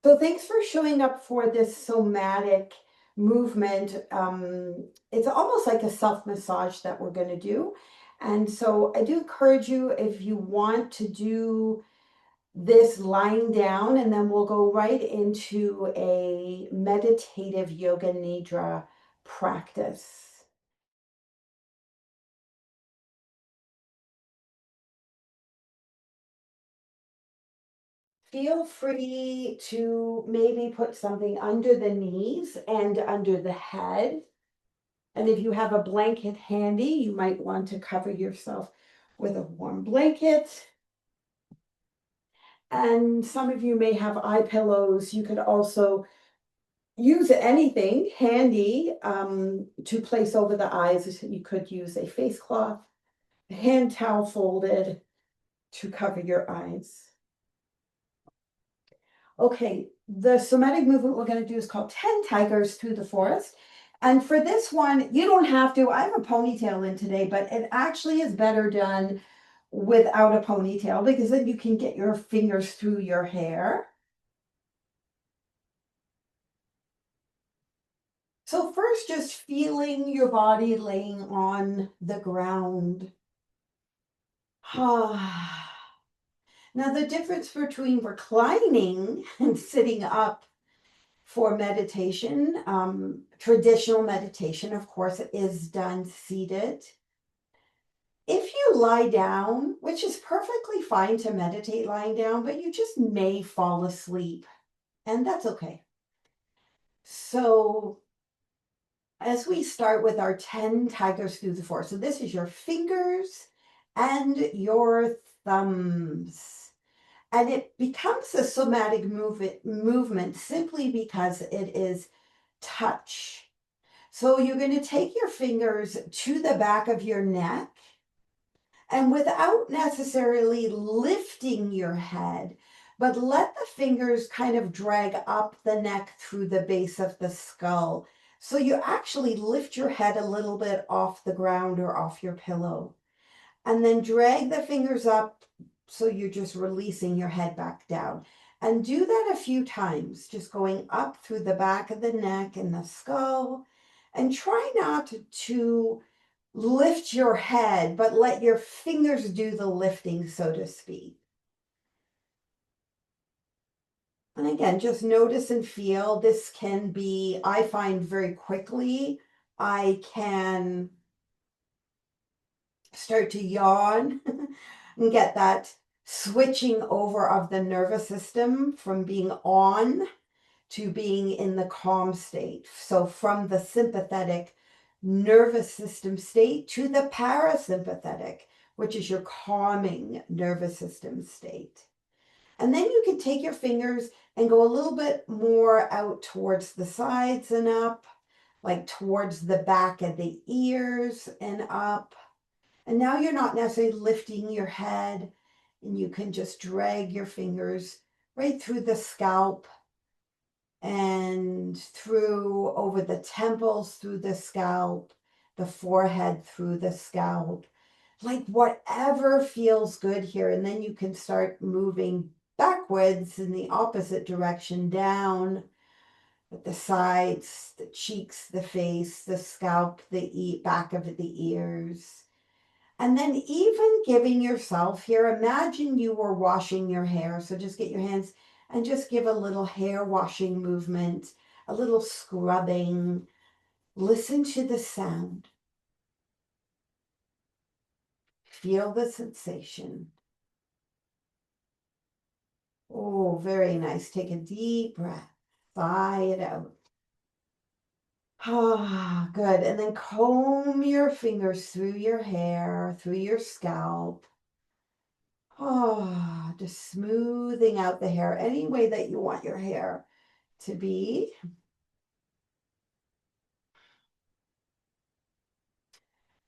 So thanks for showing up for this somatic movement. It's almost like a self massage that we're going to do. And so I do encourage you, if you want to do this lying down, and then we'll go right into a meditative yoga nidra practice. Feel free to maybe put something under the knees and under the head. And if you have a blanket handy, you might want to cover yourself with a warm blanket. And some of you may have eye pillows. You could also use anything handy to place over the eyes. You could use a face cloth, a hand towel folded to cover your eyes. Okay, the somatic movement we're going to do is called 10 Tigers Through the Forest. And for this one, you don't have to. I have a ponytail in today, but it actually is better done without a ponytail because then you can get your fingers through your hair. So first, just feeling your body laying on the ground. Now, the difference between reclining and sitting up for meditation, traditional meditation, of course, is done seated. If you lie down, which is perfectly fine to meditate lying down, but you just may fall asleep, and that's okay. So, as we start with our 10 tigers through the forest, so this is your fingers and your thumbs. And it becomes a somatic movement simply because it is touch. So you're going to take your fingers to the back of your neck, and without necessarily lifting your head, but let the fingers kind of drag up the neck through the base of the skull. So you actually lift your head a little bit off the ground or off your pillow, and then drag the fingers up so you're just releasing your head back down. And do that a few times, just going up through the back of the neck and the skull. And try not to lift your head, but let your fingers do the lifting, so to speak. And again, just notice and feel. This can be, I find very quickly, I can start to yawn and get that switching over of the nervous system from being on to being in the calm state. So from the sympathetic nervous system state to the parasympathetic, which is your calming nervous system state. And then you can take your fingers and go a little bit more out towards the sides and up, like towards the back of the ears and up. And now you're not necessarily lifting your head, and you can just drag your fingers right through the scalp and through over the temples, through the scalp, the forehead, through the scalp, like whatever feels good here. And then you can start moving backwards in the opposite direction down at the sides, the cheeks, the face, the scalp, the back of the ears. And then even giving yourself here, imagine you were washing your hair. So just get your hands and just give a little hair washing movement, a little scrubbing. Listen to the sound. Feel the sensation. Oh, very nice. Take a deep breath. Sigh it out. Ah, good. And then comb your fingers through your hair, through your scalp. Oh, just smoothing out the hair any way that you want your hair to be.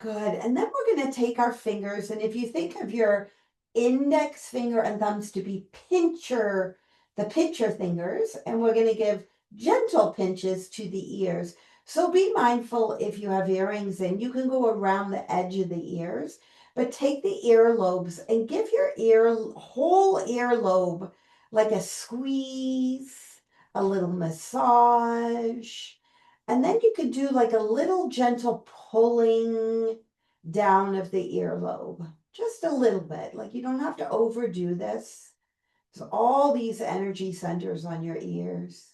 Good. And then we're going to take our fingers, and if you think of your index finger and thumbs to be the pincher fingers, and we're going to give gentle pinches to the ears. So be mindful if you have earrings in, you can go around the edge of the ears, but take the earlobes and give your whole earlobe like a squeeze, a little massage. And then you could do like a little gentle pulling down of the earlobe, just a little bit. Like you don't have to overdo this. So all these energy centers on your ears.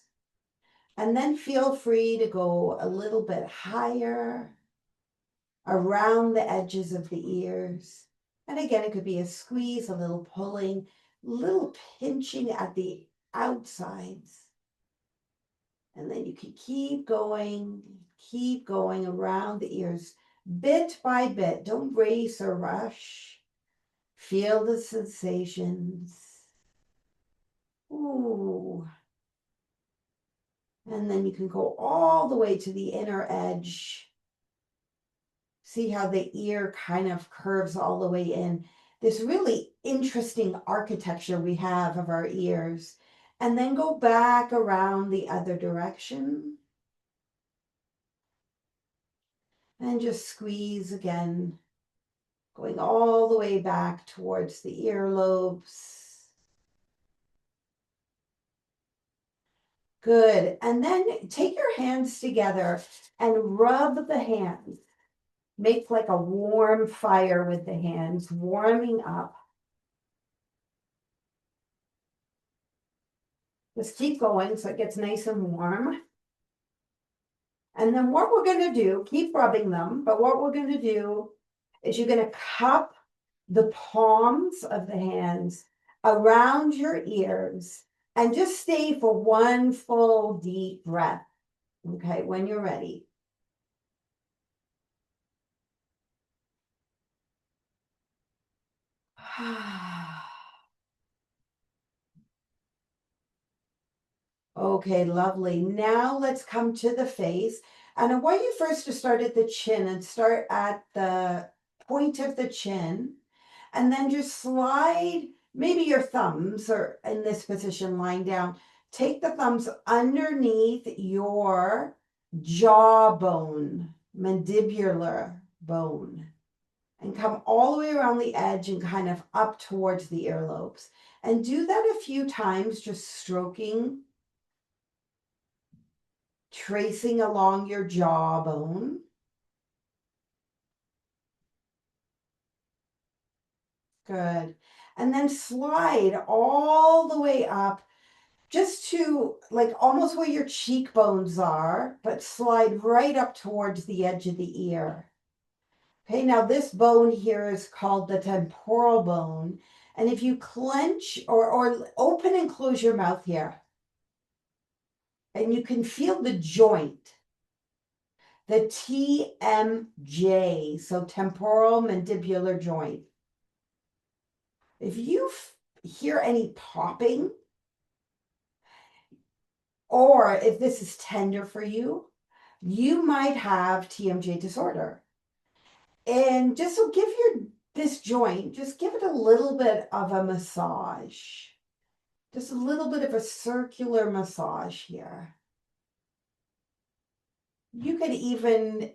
And then feel free to go a little bit higher around the edges of the ears. And again, it could be a squeeze, a little pulling, a little pinching at the outsides. And then you can keep going around the ears bit by bit. Don't race or rush. Feel the sensations. Ooh. And then you can go all the way to the inner edge. See how the ear kind of curves all the way in. This really interesting architecture we have of our ears. And then go back around the other direction. And just squeeze again, going all the way back towards the earlobes. Good. And then take your hands together and rub the hands. Make like a warm fire with the hands, warming up. Just keep going so it gets nice and warm. And then what we're going to do, keep rubbing them, but what we're going to do is you're going to cup the palms of the hands around your ears and just stay for one full deep breath. Okay, when you're ready. Okay, lovely. Now let's come to the face. And I want you first to start at the chin and start at the point of the chin. And then just slide maybe your thumbs or in this position lying down. Take the thumbs underneath your jawbone, mandibular bone, and come all the way around the edge and kind of up towards the earlobes. And do that a few times, just stroking, tracing along your jawbone. Good. And then slide all the way up just to like almost where your cheekbones are, but slide right up towards the edge of the ear. Okay, now this bone here is called the temporal bone. And if you clench or open and close your mouth here, and you can feel the joint, the TMJ, so temporal mandibular joint. If you hear any popping, or if this is tender for you, you might have TMJ disorder. And just so give this joint, just give it a little bit of a massage. Just a little bit of a circular massage here. You could even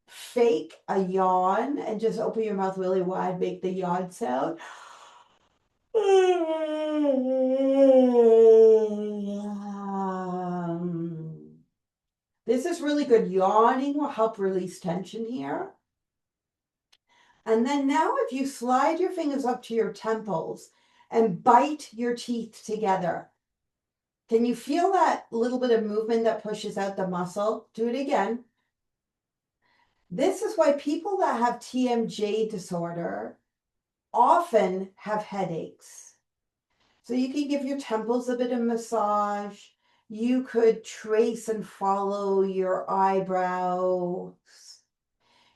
fake a yawn and just open your mouth really wide, make the yawn sound. This is really good. Yawning will help release tension here. And then now if you slide your fingers up to your temples and bite your teeth together, can you feel that little bit of movement that pushes out the muscle? Do it again. This is why people that have TMJ disorder often have headaches. So you can give your temples a bit of massage. You could trace and follow your eyebrows.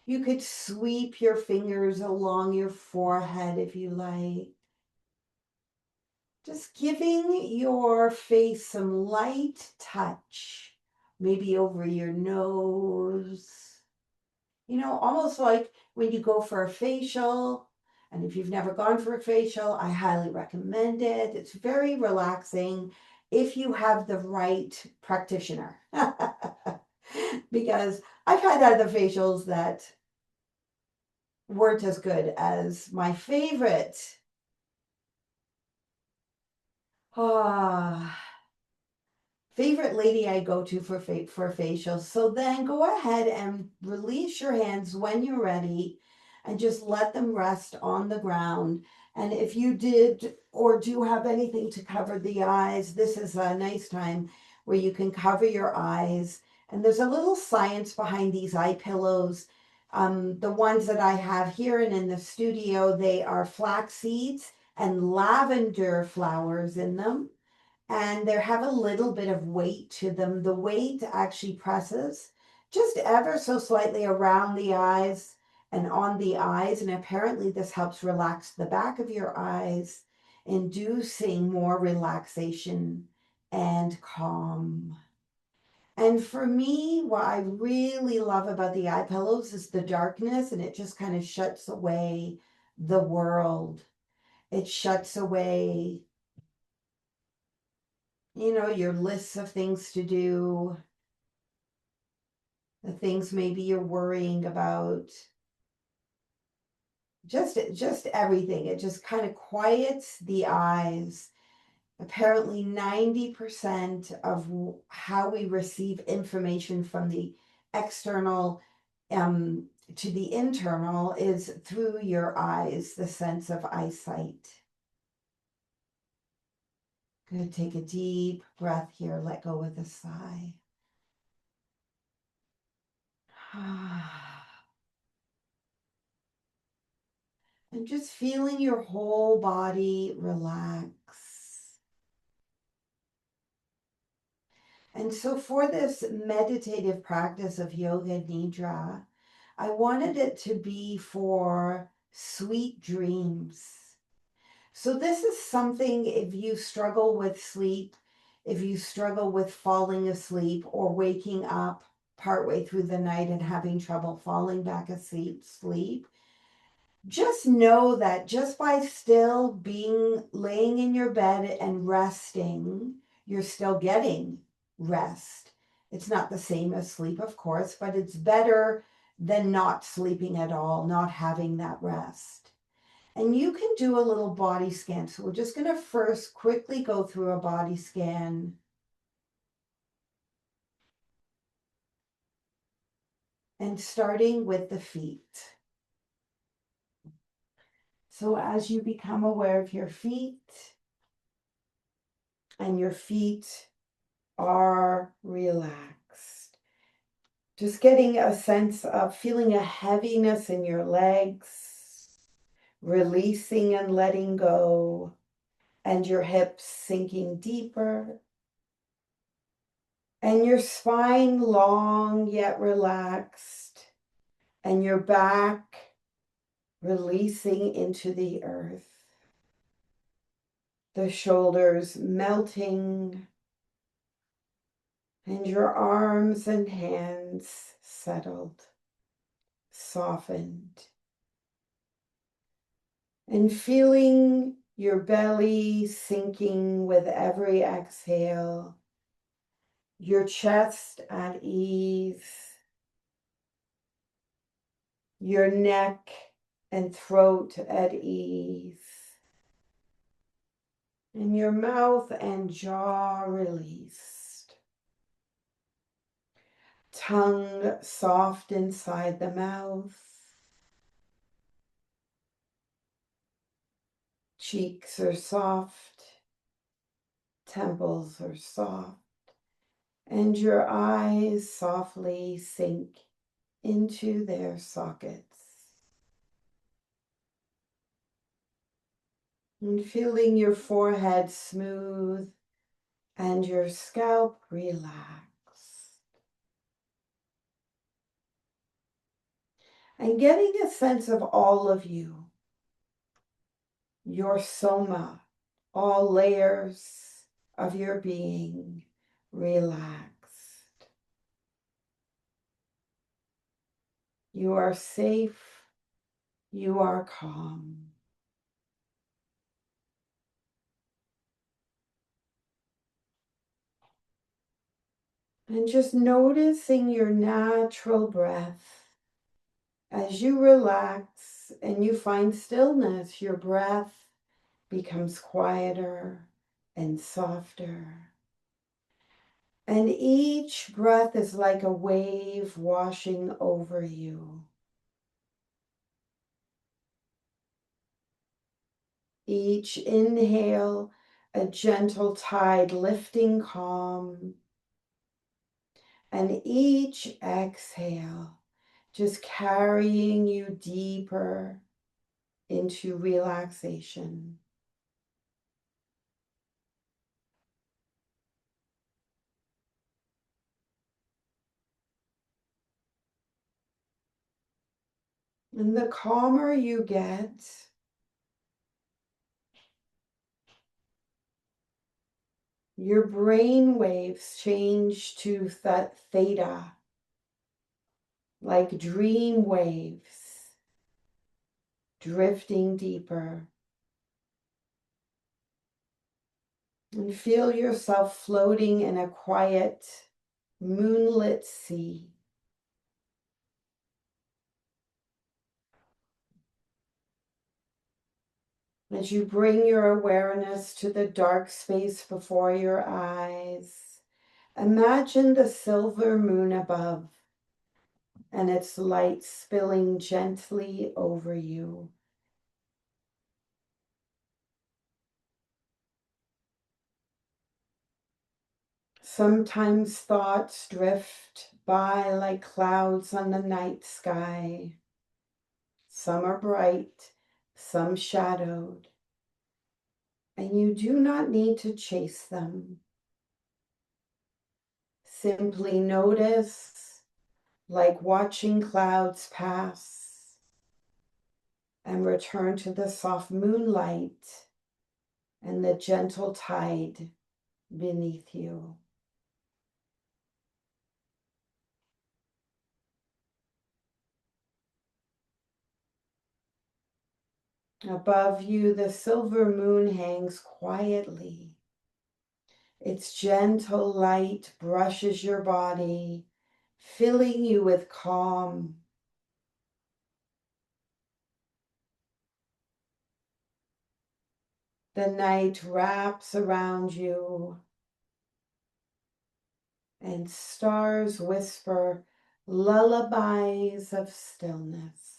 You could sweep your fingers along your forehead if you like. Just giving your face some light touch, maybe over your nose. You know, almost like when you go for a facial. And if you've never gone for a facial, I highly recommend it. It's very relaxing if you have the right practitioner. Because I've had other facials that weren't as good as my favorite. Ah. favorite lady I go to for facials. So then go ahead and release your hands when you're ready and just let them rest on the ground. And if you did or do have anything to cover the eyes, this is a nice time where you can cover your eyes. And there's a little science behind these eye pillows. The ones that I have here and in the studio, they are flax seeds and lavender flowers in them, and they have a little bit of weight to them. The weight actually presses just ever so slightly around the eyes and on the eyes, and apparently this helps relax the back of your eyes, inducing more relaxation and calm. And for me, what I really love about the eye pillows is the darkness, and it just kind of shuts away the world. It shuts away, your lists of things to do, the things maybe you're worrying about, just everything. It just kind of quiets the eyes. Apparently 90% of how we receive information from the external um, to the internal is through your eyes, the sense of eyesight. Good. Take a deep breath here. Let go with a sigh. And just feeling your whole body relax. And so for this meditative practice of Yoga Nidra, I wanted it to be for sweet dreams. So this is something, if you struggle with sleep, if you struggle with falling asleep or waking up partway through the night and having trouble falling back asleep, just know that just by still being laying in your bed and resting, you're still getting rest. It's not the same as sleep, of course, but it's better than not sleeping at all, not having that rest. And you can do a little body scan. So we're just going to first quickly go through a body scan. And starting with the feet. So as you become aware of your feet, and your feet are relaxed, just getting a sense of feeling a heaviness in your legs, releasing and letting go, and your hips sinking deeper, and your spine long yet relaxed, and your back releasing into the earth. The shoulders melting, and your arms and hands settled, softened. And feeling your belly sinking with every exhale, your chest at ease, your neck and throat at ease, and your mouth and jaw released. Tongue soft inside the mouth. Cheeks are soft. Temples are soft. And your eyes softly sink into their sockets. And feeling your forehead smooth and your scalp relax. And getting a sense of all of you, your soma, all layers of your being relaxed. You are safe. You are calm. And just noticing your natural breath. As you relax and you find stillness, your breath becomes quieter and softer. And each breath is like a wave washing over you. Each inhale, a gentle tide lifting calm. And each exhale, just carrying you deeper into relaxation. And the calmer you get, your brain waves change to theta, like dream waves, drifting deeper. And feel yourself floating in a quiet, moonlit sea. As you bring your awareness to the dark space before your eyes, imagine the silver moon above and its light spilling gently over you. Sometimes thoughts drift by like clouds on the night sky. Some are bright, some shadowed, and you do not need to chase them. Simply notice, like watching clouds pass, and return to the soft moonlight and the gentle tide beneath you. Above you, the silver moon hangs quietly. Its gentle light brushes your body, filling you with calm. The night wraps around you, and stars whisper lullabies of stillness.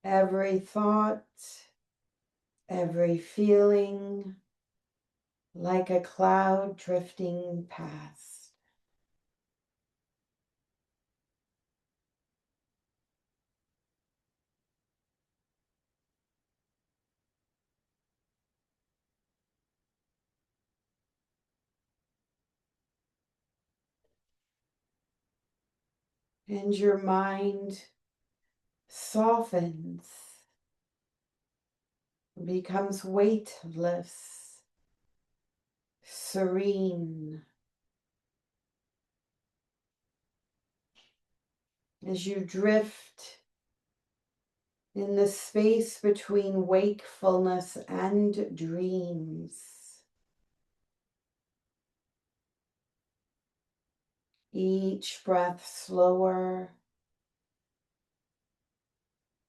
Every thought, every feeling, like a cloud drifting past. And your mind softens, becomes weightless, serene, as you drift in the space between wakefulness and dreams. Each breath slower,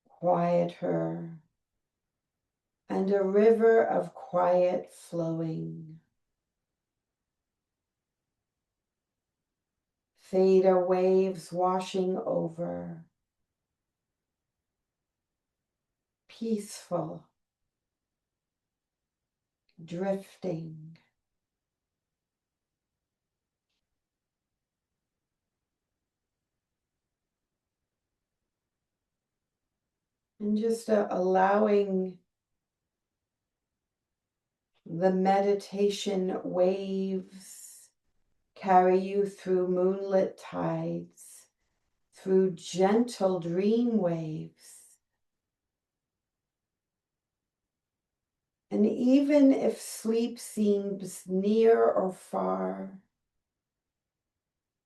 quieter, and a river of quiet flowing. Theta waves washing over, peaceful, drifting. And just allowing the meditation waves carry you through moonlit tides, through gentle dream waves. And even if sleep seems near or far,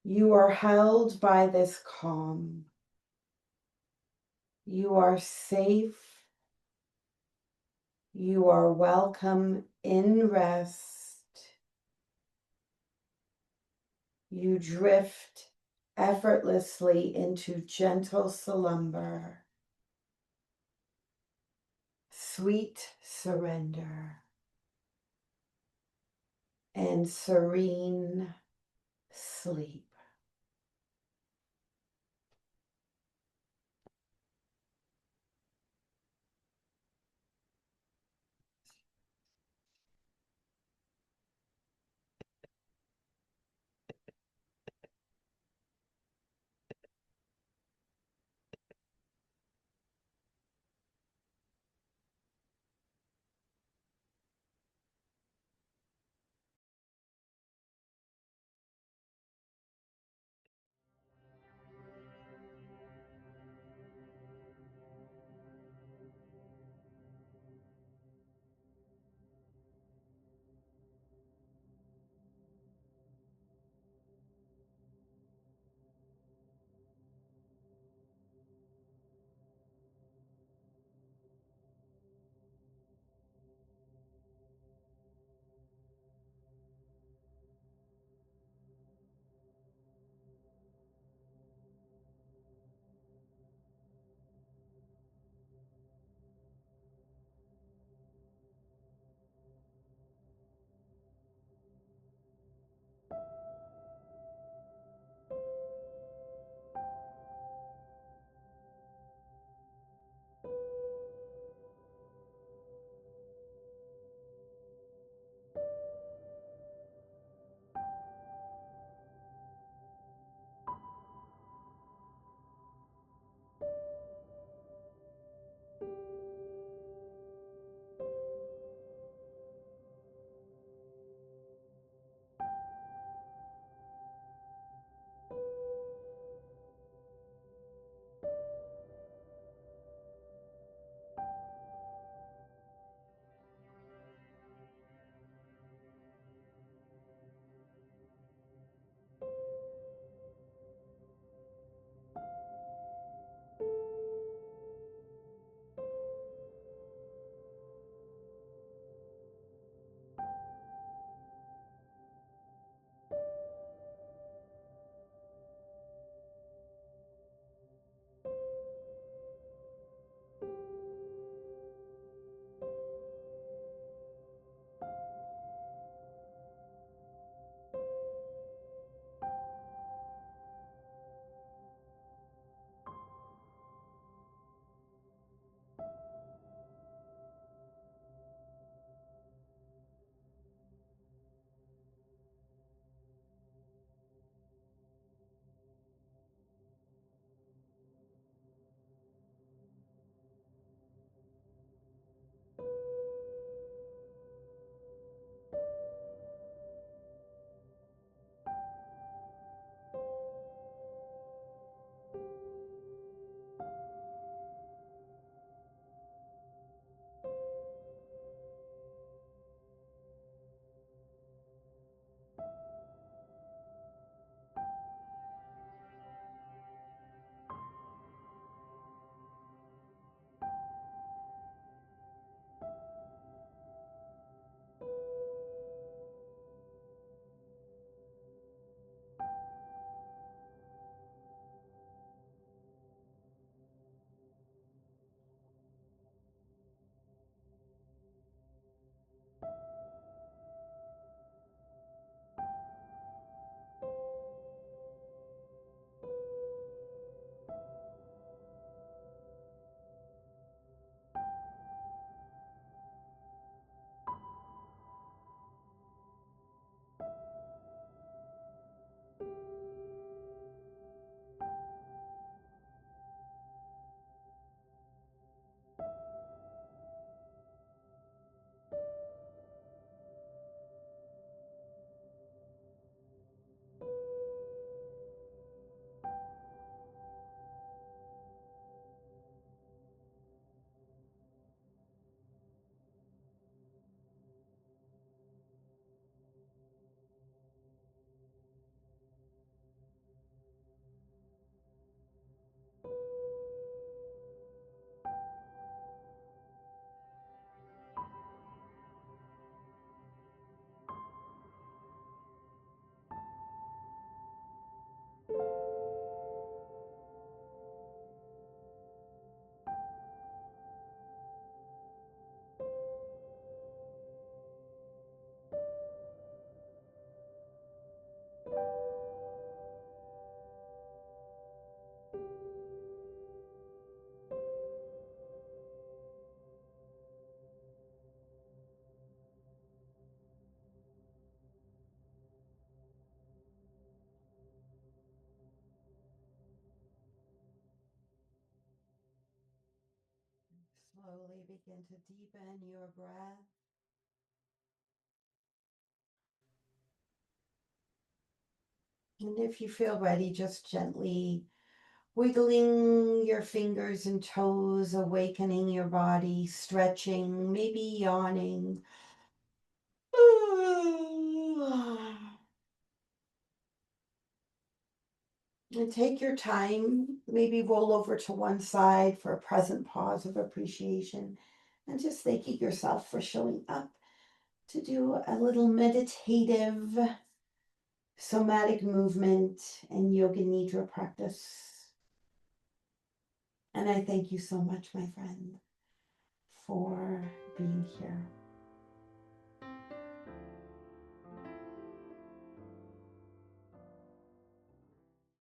you are held by this calm. You are safe. You are welcome in rest. You drift effortlessly into gentle slumber. sweet surrender and serene sleep. slowly begin to deepen your breath. And if you feel ready, just gently wiggling your fingers and toes, awakening your body, stretching, maybe yawning. And take your time, maybe roll over to one side for a present pause of appreciation, and just thanking yourself for showing up to do a little meditative somatic movement and yoga nidra practice. And I thank you so much, my friend, for being here.